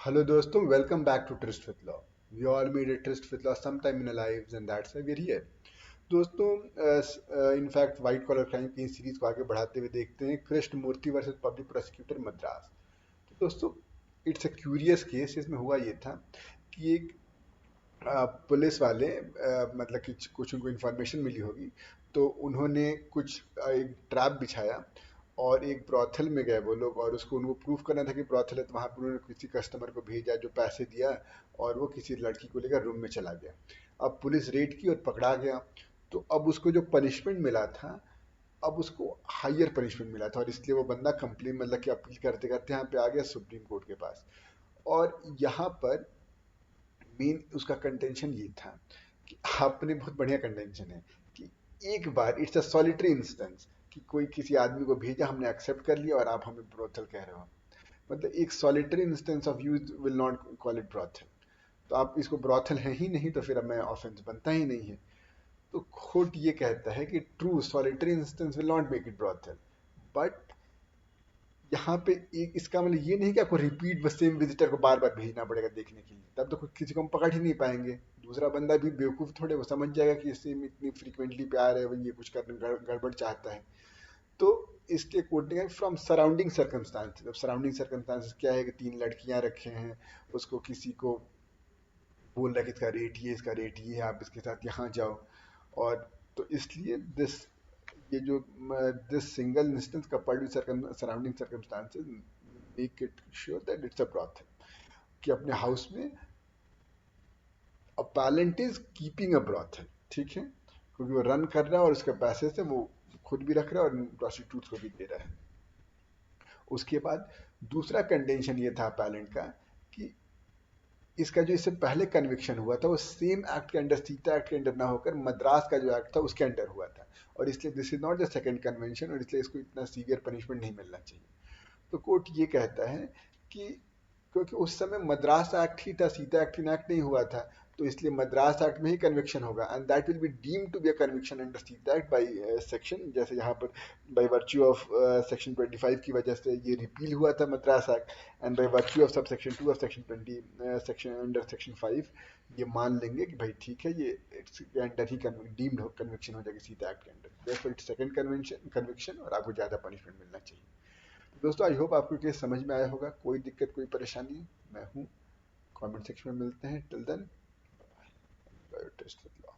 Hello दोस्तों, welcome back to Tryst with Law. We all meet at Tryst with Law sometime in our lives and that's why we're here. दोस्तों, in fact white collar crime की series को आगे बढ़ाते हुए देखते हैं कृष्ण मूर्ति versus public prosecutor Madras. तो दोस्तों, इट्स अ क्यूरियस केस। इसमें हुआ ये था कि एक पुलिस वाले मतलब कि कुछ उनको इन्फॉर्मेशन मिली होगी, तो उन्होंने कुछ एक ट्रैप बिछाया और एक ब्रॉथल में गए वो लोग, और उसको उनको प्रूफ करना था कि ब्रॉथल है, तो वहाँ पर उन्होंने किसी कस्टमर को भेजा जो पैसे दिया और वो किसी लड़की को लेकर रूम में चला गया। अब पुलिस रेड की और पकड़ा गया। तो अब उसको जो पनिशमेंट मिला था, अब उसको हायर पनिशमेंट मिला था, और इसलिए वो बंदा कंप्लेन मतलब कि अपील करते करते यहाँ पे आ गया सुप्रीम कोर्ट के पास। और यहाँ पर मेन उसका कंटेंशन ये था कि आपने बहुत बढ़िया कंटेंशन है कि एक बार इट्स अ सॉलिटरी इंस्टेंस कि कोई किसी आदमी को भेजा, हमने एक्सेप्ट कर लिया और आप हमें ब्रोथल कह रहे हो। मतलब एक solitary instance of use will not call it brothel. तो आप इसको ब्रोथल है ही नहीं, तो फिर अब मैं ऑफेंस बनता ही नहीं है। तो कोर्ट ये कहता है कि true solitary instance will not make it brothel, but यहाँ पे एक इसका मतलब ये नहीं कि आपको रिपीट बस सेम विजिटर को बार बार भेजना पड़ेगा देखने के लिए, तब तो किसी को हम पकड़ ही नहीं पाएंगे। दूसरा बंदा भी बेवकूफ़ थोड़े, वो समझ जाएगा कि सेम इतनी फ्रीक्वेंटली पे आ रहा है, वो ये कुछ करने गड़बड़ चाहता है। तो इसके कोटिंग है फ्रॉम सराउंडिंग सर्कमस्टांसेस। अब सराउंडिंग सर्कमस्टांसेस क्या है कि तीन लड़कियां रखे हैं, उसको किसी को बोल रहा है कि इसका रेट ये, इसका रेट ये है, आप इसके साथ यहाँ जाओ। और तो इसलिए दिस ये जो this single instance coupled with surrounding circumstances make it sure that it's a brothel, कि अपने हाउस में अ पैलेंट इज कीपिंग अ ब्रॉथल। ठीक है, क्योंकि वो रन कर रहा है और उसके पैसे से वो खुद भी रख रहा है और प्रोस्टिट्यूट्स को भी दे रहा है। उसके बाद दूसरा कंटेंशन ये था पैलेंट का कि इसका जो इससे पहले कन्विक्शन हुआ था वो सेम एक्ट के अंडर, सीता एक्ट के अंडर ना होकर मद्रास का जो एक्ट था उसके अंडर हुआ था, और इसलिए this is not the second convention, और इसलिए इसको इतना सीवियर पनिशमेंट नहीं मिलना चाहिए। तो कोर्ट ये कहता है कि क्योंकि उस समय मद्रास एक्ट ही था, सीता एक्ट इनैक्ट नहीं हुआ था, तो इसलिए मद्रास एक्ट में ही कन्विक्शन होगा, and that will be deemed to be a conviction under SITA act by section, जैसे यहाँ पर बाय वर्च्यू ऑफ सेक्शन 25 की वजह से ये रिपील हुआ था Madras act, and by virtue of sub section 2 of section 20 section under section 5 ये मान लेंगे कि भाई ठीक है, ये इसके अंडर ही डीम्ड कन्विक्शन हो जाएगी सीता एक्ट के under, therefore it's second convention conviction और आपको ज़्यादा पनिशमेंट मिलना चाहिए। दोस्तों, आई होप आपको केस समझ में आया होगा। कोई दिक्कत कोई परेशानी, मैं हूँ, कमेंट सेक्शन में मिलते हैं। Till then, test with law.